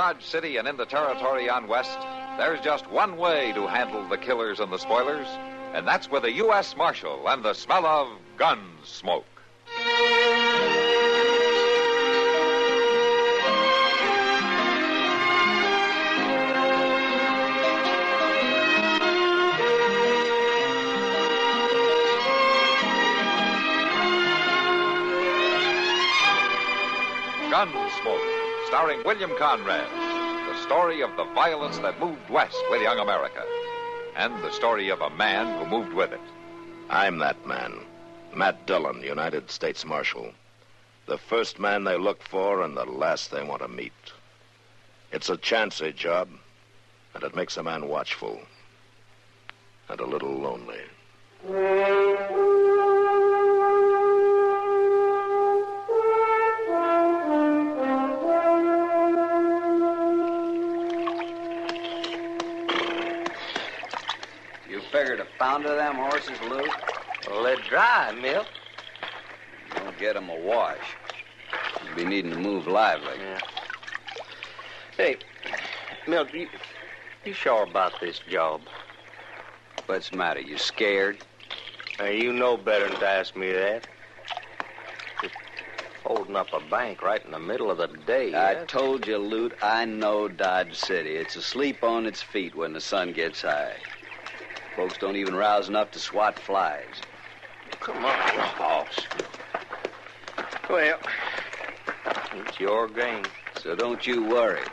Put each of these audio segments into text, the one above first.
Dodge City and in the territory on west, there's just one way to handle the killers and the spoilers, and that's with a U.S. Marshal and the smell of gun smoke. Gunsmoke, starring William Conrad, the story of the violence that moved west with young America, and the story of a man who moved with it. I'm that man, Matt Dillon, United States Marshal. The first man they look for and the last they want to meet. It's a chancy job, and it makes a man watchful and a little lonely. Figured a pound of them horses, Luke? Well, they're dry, Milt. Don't get them a wash. You'll be needing to move lively. Yeah. Hey, Milt, you sure about this job? What's the matter? You scared? You know better than to ask me that. Just holding up a bank right in the middle of the day. I told you, Lute, I know Dodge City. It's asleep on its feet when the sun gets high. Folks don't even rouse enough to swat flies. Come on, boss. Well, it's your game. So don't you worry.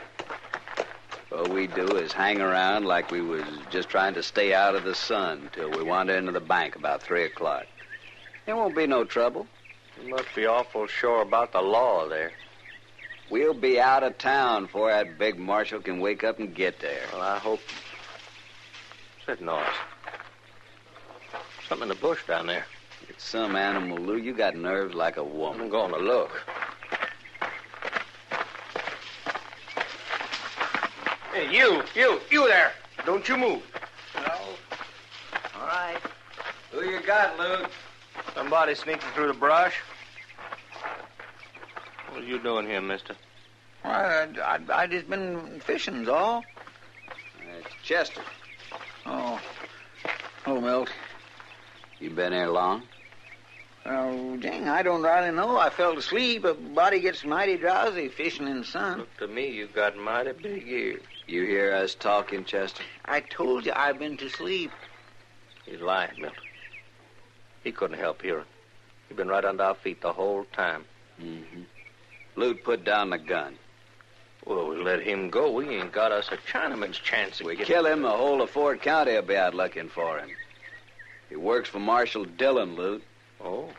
All we do is hang around like we was just trying to stay out of the sun till we wander into the bank about 3 o'clock. There won't be no trouble. You must be awful sure about the law there. We'll be out of town before that big marshal can wake up and get there. Well, I hope... What's that noise? Something in the bush down there. It's some animal, Lou. You got nerves like a woman. I'm going to look. Hey, you there. Don't you move. No. All right. Who you got, Luke? Somebody sneaking through the brush. What are you doing here, mister? I just been fishing's all. It's Chester. Oh. Hello, Milt. You been here long? Oh, dang, I don't really know. I fell asleep. A body gets mighty drowsy fishing in the sun. Look to me, you got mighty big ears. You hear us talking, Chester? I told you I've been to sleep. He's lying, Milt. He couldn't help hearing. He's been right under our feet the whole time. Mm-hmm. Lute, put down the gun. Well, we let him go. We ain't got us a Chinaman's chance. We kill him, the whole of Ford County will be out looking for him. He works for Marshal Dillon, Lute. Oh.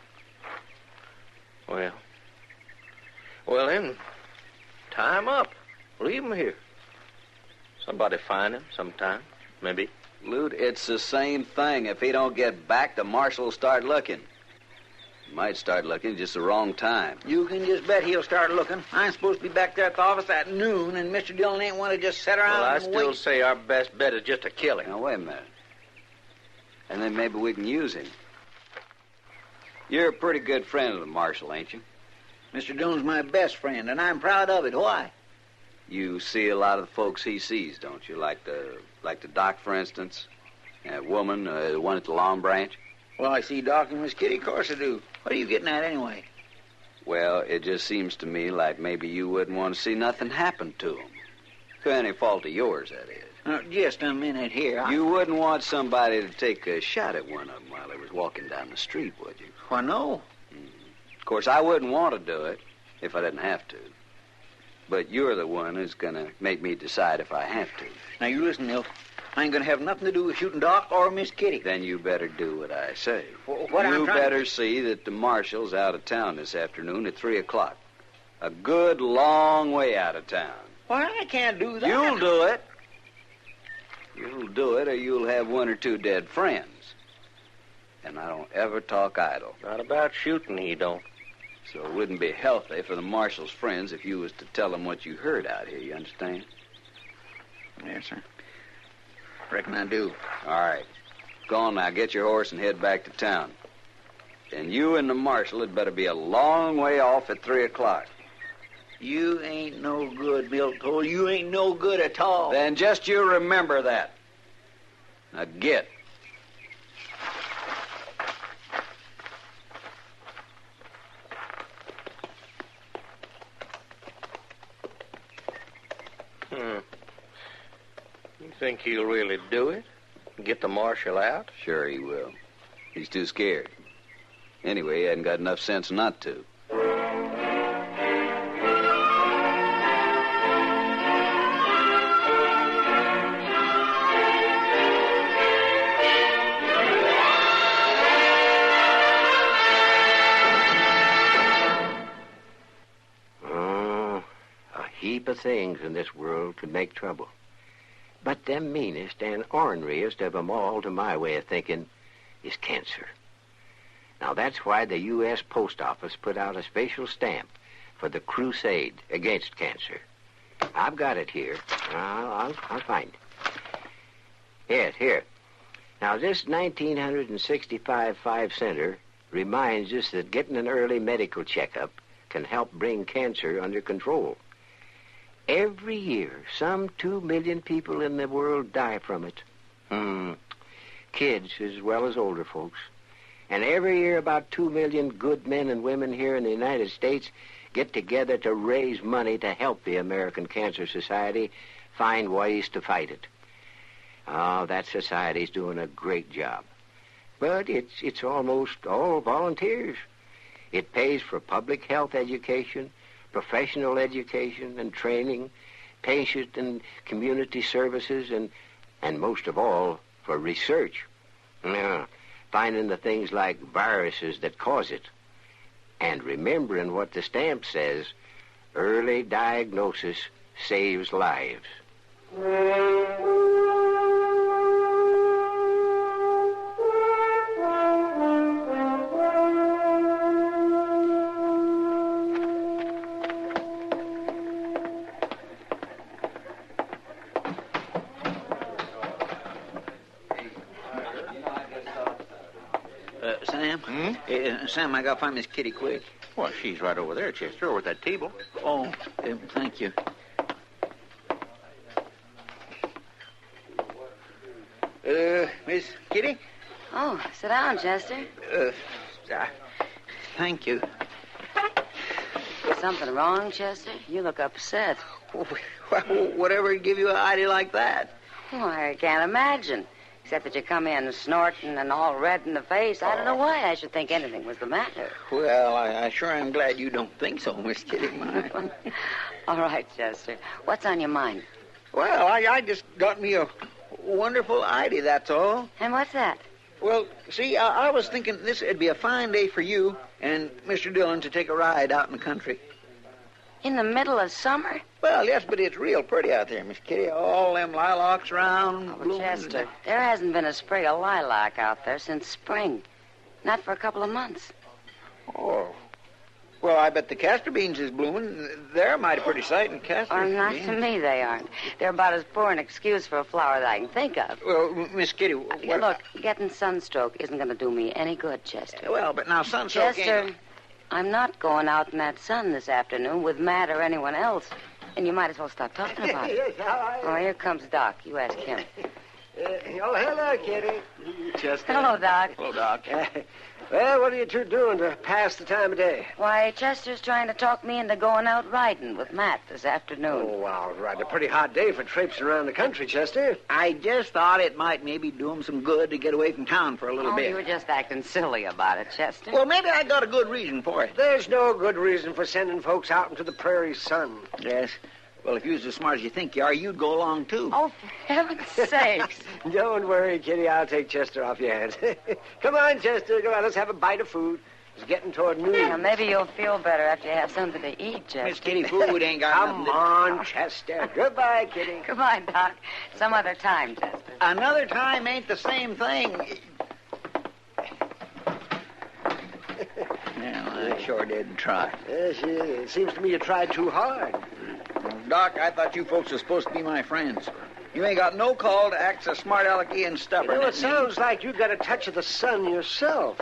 Well, then, tie him up. Leave him here. Somebody find him sometime, maybe. Lute, it's the same thing. If he don't get back, the marshal will start looking. He might start looking just the wrong time. You can just bet he'll start looking. I'm supposed to be back there at the office at noon, and Mr. Dillon ain't want to just sit around I and still wait. say our best bet is just to kill him. Now, wait a minute. And then maybe we can use him. You're a pretty good friend of the marshal, ain't you? Mr. Dillon's my best friend, and I'm proud of it. Why? You see a lot of the folks he sees, don't you? Like the doc, for instance. That woman, the one at the Long Branch. Well, I see Doc and Miss Kitty. Of course I do. What are you getting at anyway? Well, it just seems to me like maybe you wouldn't want to see nothing happen to him. To any fault of yours, that is. Just a minute here. You wouldn't want somebody to take a shot at one of them while they was walking down the street, would you? Why, no. Of course, I wouldn't want to do it if I didn't have to. But you're the one who's going to make me decide if I have to. Now, you listen, Milt. I ain't going to have nothing to do with shooting Doc or Miss Kitty. Then you better do what I say. What you I'm trying better to... see that the marshal's out of town this afternoon at 3 o'clock. A good long way out of town. Why, I can't do that. You'll do it. You'll do it, or you'll have one or two dead friends. And I don't ever talk idle. Not about shooting, he don't. So it wouldn't be healthy for the marshal's friends if you was to tell them what you heard out here, you understand? Yes, sir. Reckon I do. All right. Go on now, get your horse and head back to town. And you and the marshal had better be a long way off at 3 o'clock. You ain't no good, Milto. You ain't no good at all. Then just you remember that. Now get. You think he'll really do it? Get the marshal out? Sure he will. He's too scared. Anyway, he hadn't got enough sense not to. Oh, a heap of things in this world could make trouble. But the meanest and orneriest of 'em all, to my way of thinking, is cancer. Now, that's why the U.S. Post Office put out a special stamp for the crusade against cancer. I've got it here. I'll find it. Yes, here. Now, this 1965 5-center reminds us that getting an early medical checkup can help bring cancer under control. Every year, some 2 million people in the world die from it. Kids as well as older folks. And every year, about 2 million good men and women here in the United States get together to raise money to help the American Cancer Society find ways to fight it. Oh, that society's doing a great job. But it's almost all volunteers. It pays for public health education, professional education and training, patient and community services, and most of all, for research. Finding the things like viruses that cause it. And remembering what the stamp says, early diagnosis saves lives. Sam? Sam, I gotta find Miss Kitty quick. Well, she's right over there, Chester, over at that table. Oh, thank you. Miss Kitty? Oh, sit down, Chester. Thank you. Something wrong, Chester? You look upset. Well, whatever give you an idea like that? Well, I can't imagine. Except that you come in snorting and all red in the face. I don't know why I should think anything was the matter. Well, I sure am glad you don't think so, Miss Kitty. All right, Chester. What's on your mind? Well, I just got me a wonderful idea, that's all. And what's that? Well, see, I was thinking it'd be a fine day for you and Mr. Dillon to take a ride out in the country. In the middle of summer? Well, yes, but it's real pretty out there, Miss Kitty. All them lilacs around. Oh, Chester, there hasn't been a sprig of lilac out there since spring. Not for a couple of months. Oh. Well, I bet the castor beans is blooming. They're a mighty pretty sight in castor beans. Not to me, they aren't. They're about as poor an excuse for a flower that I can think of. Well, Miss Kitty, Look, getting sunstroke isn't going to do me any good, Chester. Well, but now sunstroke Chester, I'm not going out in that sun this afternoon with Matt or anyone else. And you might as well stop talking about it. Oh, here comes Doc. You ask him. Hello, Kitty. Chester. Hello, Doc. Hello, Doc. Well, what are you two doing to pass the time of day? Why, Chester's trying to talk me into going out riding with Matt this afternoon. Oh, all right. A pretty hot day for traipsing around the country, Chester. I just thought it might maybe do him some good to get away from town for a little bit. You were just acting silly about it, Chester. Well, maybe I got a good reason for it. There's no good reason for sending folks out into the prairie sun. Yes. Well, if you was as smart as you think you are, you'd go along, too. Oh, for heaven's sakes. Don't worry, Kitty. I'll take Chester off your hands. Come on, Chester. Come on, let's have a bite of food. It's getting toward noon. Yeah, maybe you'll feel better after you have something to eat, Chester. Miss Kitty, food ain't got Come nothing on, Chester. Goodbye, Kitty. Goodbye, Doc. Some other time, Chester. Another time ain't the same thing. Well, I sure did try. Yes, it seems to me you tried too hard. Doc, I thought you folks were supposed to be my friends. You ain't got no call to act so smart alecky and stubborn. You know, it sounds like you got a touch of the sun yourself.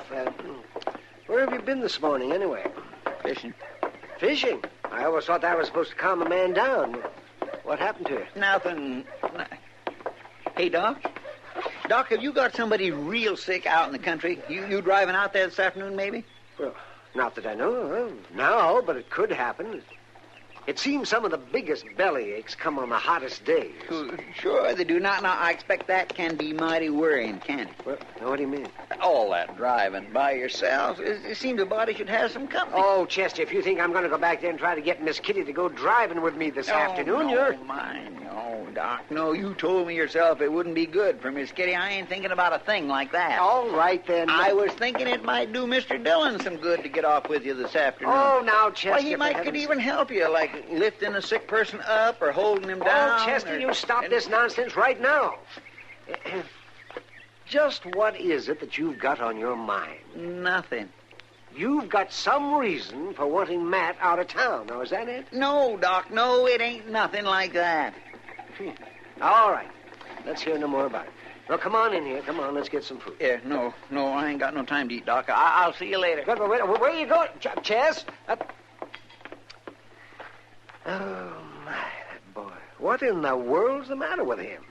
Where have you been this morning, anyway? Fishing. Fishing? I always thought that was supposed to calm a man down. What happened to you? Nothing. Hey, Doc. Doc, have you got somebody real sick out in the country? You driving out there this afternoon, maybe? Well, not that I know of now, but it could happen. It seems some of the biggest belly aches come on the hottest days. Sure, they do not. Now, I expect that can be mighty worrying, can't it? Well, now, what do you mean? All that driving by yourself. It seems the body should have some company. Oh, Chester, if you think I'm going to go back there and try to get Miss Kitty to go driving with me this afternoon, you're... No, Doc. No, you told me yourself it wouldn't be good for Miss Kitty. I ain't thinking about a thing like that. All right, then. I was thinking it might do Mr. Dillon some good to get off with you this afternoon. Oh, now, Chester... Well, he could even help you, like lifting a sick person up or holding him down. Oh, Chester, you stop this nonsense right now. Just what is it that you've got on your mind? Nothing. You've got some reason for wanting Matt out of town. Now, is that it? No, Doc, no, it ain't nothing like that. All right. Let's hear no more about it. Well, come on in here. Come on, let's get some food. Yeah, no, I ain't got no time to eat, Doc. I'll see you later. Good, but where are you going? Chess? Oh, my, that boy. What in the world's the matter with him?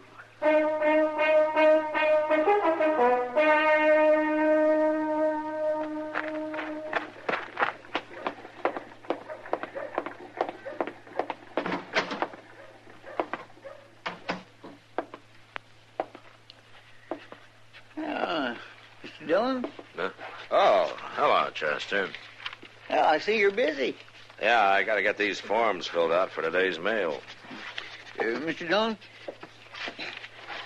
Mr. Dillon? Oh, hello, Chester. I see you're busy. Yeah, I got to get these forms filled out for today's mail. Mr. Dillon?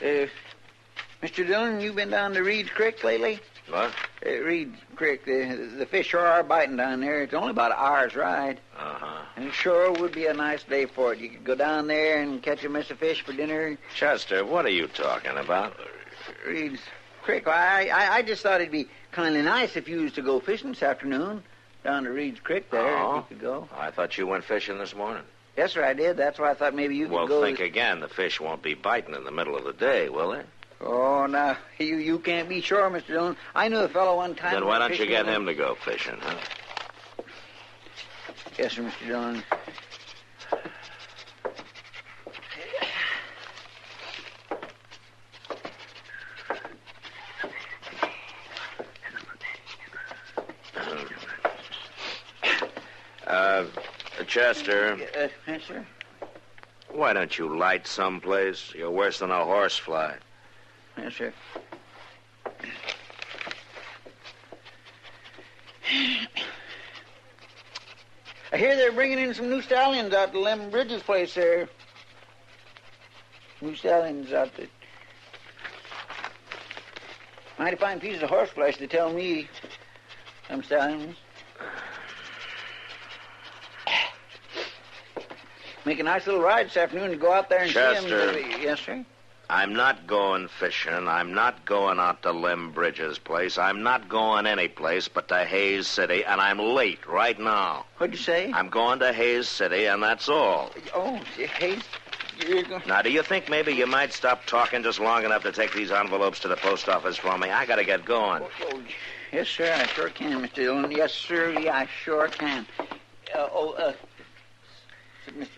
Mr. Dillon, you been down to Reed's Creek lately? What? Reed's Creek. The fish sure are biting down there. It's only about an hour's ride. Uh-huh. And it sure would be a nice day for it. You could go down there and catch a mess of fish for dinner. Chester, what are you talking about? Reed's Creek. I just thought it'd be kind of nice if you was to go fishing this afternoon. Down to Reed's Creek there, Oh. if you could go. I thought you went fishing this morning. Yes, sir, I did. That's why I thought maybe you could Well, go. think again. The fish won't be biting in the middle of the day, will they? Oh, now, you can't be sure, Mr. Dillon. I knew a fellow one time... Then why don't you fishing get with him to go fishing, huh? Yes, sir, Mr. Dillon. Chester, Yes, sir. why don't you light someplace? You're worse than a horsefly. Yes, sir. I hear they're bringing in some new stallions out to Lem Bridges' place there. New stallions out there. Mighty fine pieces of horseflesh, they tell me. Some stallions. Make a nice little ride this afternoon to go out there and Chester. see them. Yes, sir. I'm not going fishing. I'm not going out to Lem Bridges' place. I'm not going any place but to Hayes City, and I'm late right now. What'd you say? I'm going to Hayes City, and that's all. Oh, hey, you're going... Now, do you think maybe you might stop talking just long enough to take these envelopes to the post office for me? I got to get going. Oh, yes, sir, I sure can, Mr. Dillon. Yes, sir, yeah, I sure can. Mr.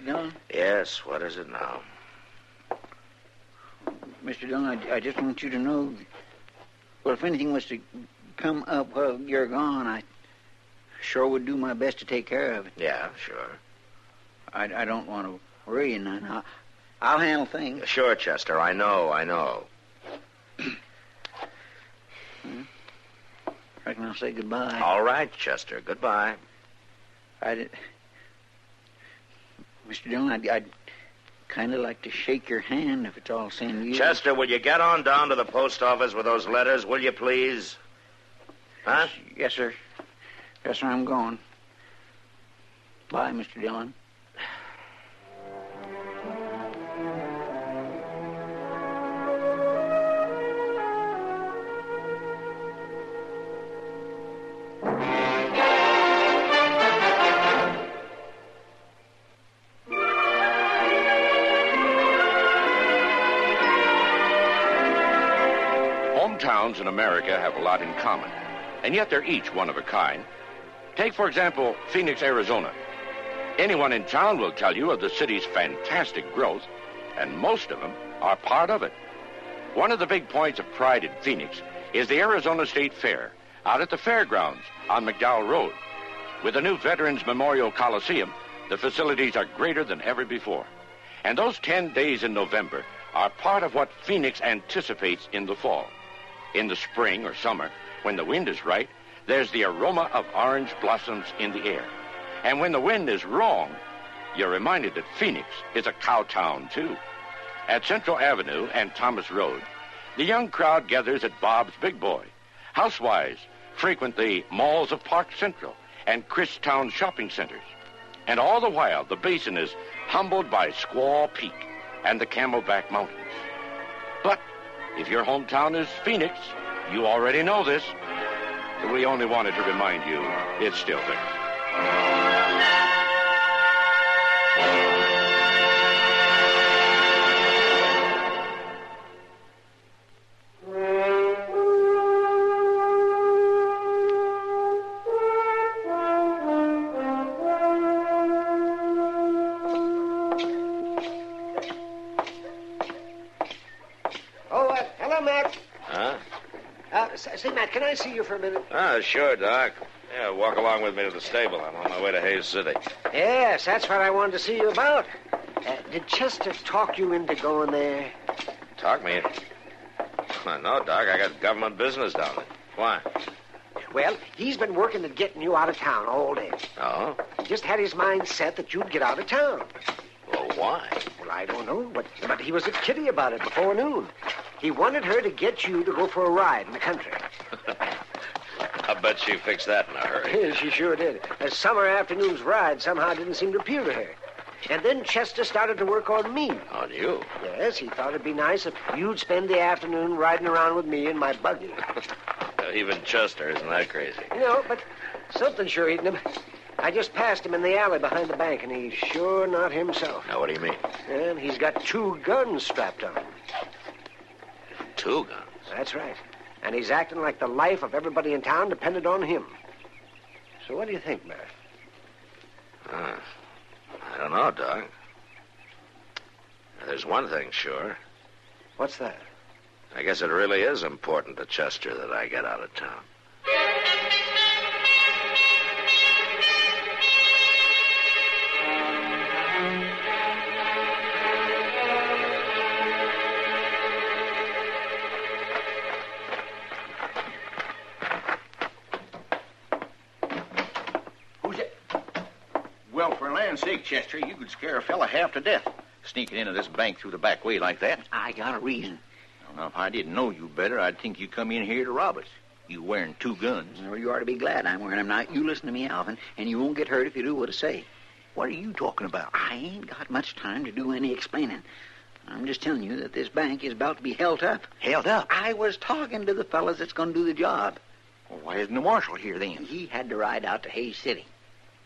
Dillon? Yes, what is it now? Mr. Dillon, I just want you to know, well, if anything was to come up while you're gone, I sure would do my best to take care of it. Yeah, sure. I don't want to worry you none. I'll handle things. Sure, Chester, I know. Reckon I'll say goodbye. All right, Chester, goodbye. Mr. Dillon, I'd kind of like to shake your hand if it's all same you. Chester, will you get on down to the post office with those letters, will you please? Huh? Yes, sir. Yes, sir, I'm going. Bye, Mr. Dillon. Hometowns in America have a lot in common, and yet they're each one of a kind. Take, for example, Phoenix, Arizona. Anyone in town will tell you of the city's fantastic growth, and most of them are part of it. One of the big points of pride in Phoenix is the Arizona State Fair, out at the fairgrounds on McDowell Road. With the new Veterans Memorial Coliseum, the facilities are greater than ever before. And those 10 days in November are part of what Phoenix anticipates in the fall. In the spring or summer, when the wind is right, there's the aroma of orange blossoms in the air. And when the wind is wrong, you're reminded that Phoenix is a cow town, too. At Central Avenue and Thomas Road, the young crowd gathers at Bob's Big Boy. Housewives frequent the malls of Park Central and Christown shopping centers. And all the while, the basin is humbled by Squaw Peak and the Camelback Mountains. But if your hometown is Phoenix, you already know this. We only wanted to remind you it's still there. Hello, Matt. Huh? Say, Matt, can I see you for a minute? Sure, Doc. Yeah, walk along with me to the stable. I'm on my way to Hayes City. Yes, that's what I wanted to see you about. Did Chester talk you into going there? Talk me? No, Doc. I got government business down there. Why? Well, he's been working at getting you out of town all day. Oh? He just had his mind set that you'd get out of town. Well, why? Well, I don't know, but he was at Kitty about it before noon. He wanted her to get you to go for a ride in the country. I bet she fixed that in a hurry. She sure did. A summer afternoon's ride somehow didn't seem to appeal to her. And then Chester started to work on me. On you? Yes, he thought it'd be nice if you'd spend the afternoon riding around with me in my buggy. Even Chester isn't that crazy. But something sure eating him. I just passed him in the alley behind the bank, and he's sure not himself. Now, what do you mean? And he's got 2 guns strapped on him. 2 guns? That's right. And he's acting like the life of everybody in town depended on him. So what do you think, Matt? I don't know, Doc. There's one thing sure. What's that? I guess it really is important to Chester that I get out of town. Who's it? Well, for land's sake, Chester, you could scare a fella half to death sneaking into this bank through the back way like that. I got a reason. Now, if I didn't know you better, I'd think you come in here to rob us. You wearing 2 guns. Well, you ought to be glad I'm wearing them now. You listen to me, Alvin, and you won't get hurt if you do what I say. What are you talking about? I ain't got much time to do any explaining. I'm just telling you that this bank is about to be held up. Held up? I was talking to the fellas that's going to do the job. Well, why isn't the marshal here then? He had to ride out to Hayes City.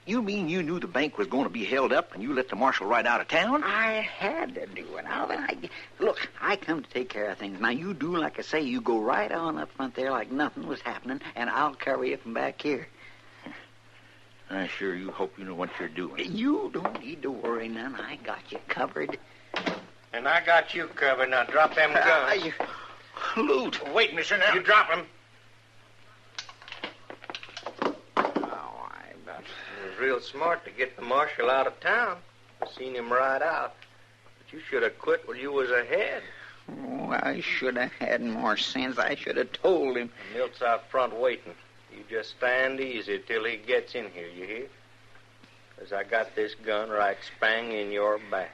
You mean you knew the bank was going to be held up and you let the marshal ride out of town? I had to do it, Alvin. Look, I come to take care of things. Now, you do like I say. You go right on up front there like nothing was happening, and I'll carry you from back here. I sure you hope you know what you're doing. You don't need to worry none. I got you covered. And I got you covered. Now drop them guns. Loot. Wait, mister, now. You drop them. It was real smart to get the marshal out of town. I seen him ride out. But you should have quit when you was ahead. Oh, I should have had more sense. I should have told him. The milk's out front waiting. You just stand easy till he gets in here, you hear? 'Cause I got this gun right spang in your back.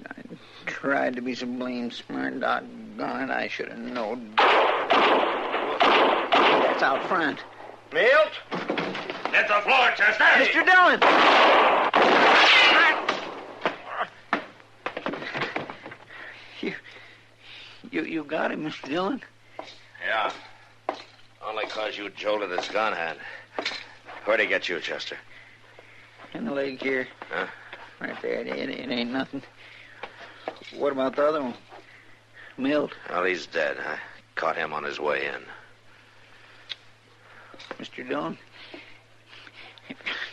I tried to be so blame smart. Doggone it, I should have known. That's out front. Milt? Hit the floor, Chester! Mr. Dillon! You got him, Mr. Dillon? Yeah. Only 'cause you jolted his gun hand. Where'd he get you, Chester? In the leg here. Huh? Right there. It ain't nothing. What about the other one? Milt? Well, he's dead. I caught him on his way in. Mr. Dillon,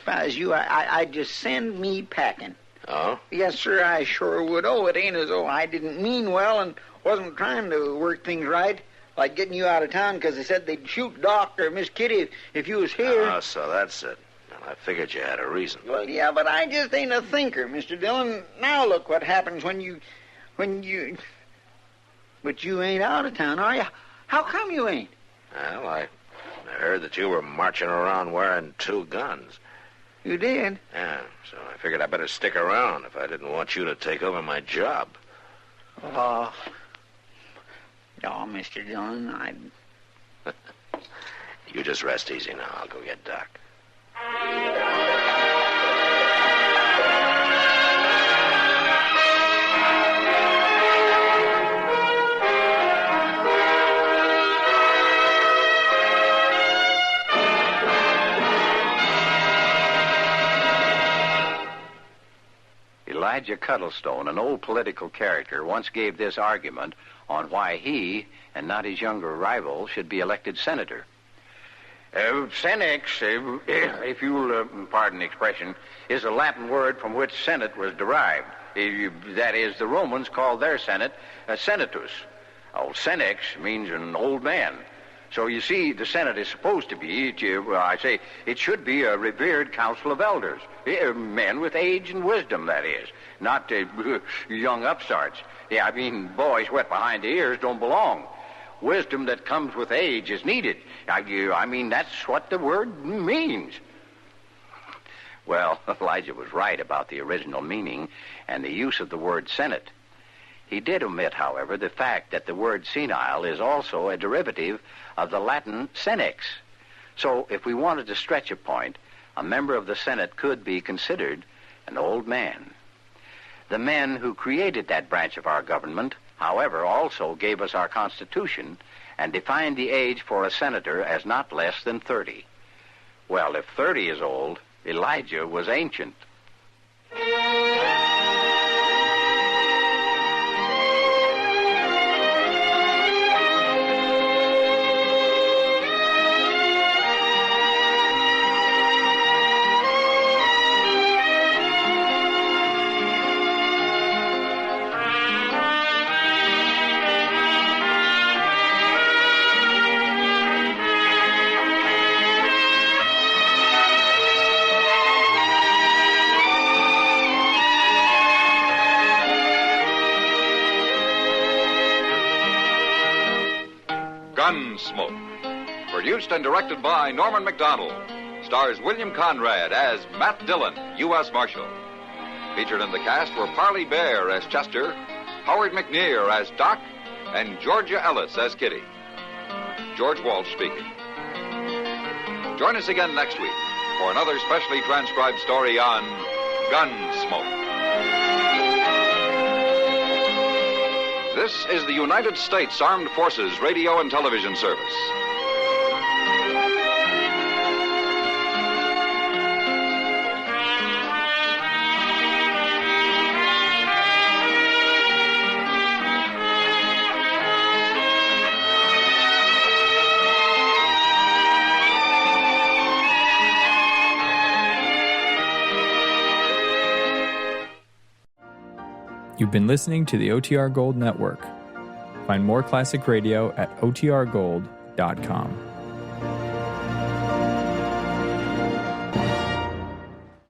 I was you, I'd just send me packing. Oh? Yes, sir, I sure would. Oh, it ain't as though I didn't mean well and wasn't trying to work things right, like getting you out of town because they said they'd shoot Doc or Miss Kitty if you was here. Oh, so that's it. Well, I figured you had a reason. Well, yeah, but I just ain't a thinker, Mr. Dillon. Now look what happens when you... But you ain't out of town, are you? How come you ain't? Well, I heard that you were marching around wearing 2 guns. You did? Yeah, so I figured I'd better stick around if I didn't want you to take over my job. Oh, Mr. Dillon, You just rest easy now. I'll go get Doc. Elijah Cuddlestone, an old political character, once gave this argument on why he, and not his younger rival, should be elected senator. Senex, if you'll pardon the expression, is a Latin word from which Senate was derived. That is, the Romans called their Senate senatus. Senex means an old man. So you see, the Senate is supposed to be, it should be a revered council of elders. Men with age and wisdom, that is. Not young upstarts. Yeah, I mean, boys wet behind the ears don't belong. Wisdom that comes with age is needed. I mean, that's what the word means. Well, Elijah was right about the original meaning and the use of the word Senate. He did omit, however, the fact that the word senile is also a derivative of the Latin senex. So if we wanted to stretch a point, a member of the Senate could be considered an old man. The men who created that branch of our government, however, also gave us our Constitution and defined the age for a senator as not less than 30. Well, if 30 is old, Elijah was ancient. Gunsmoke. Produced and directed by Norman MacDonald. Stars William Conrad as Matt Dillon, U.S. Marshal. Featured in the cast were Parley Bear as Chester, Howard McNear as Doc, and Georgia Ellis as Kitty. George Walsh speaking. Join us again next week for another specially transcribed story on Gunsmoke. This is the United States Armed Forces Radio and Television Service. You've been listening to the OTR Gold Network. Find more classic radio at otrgold.com.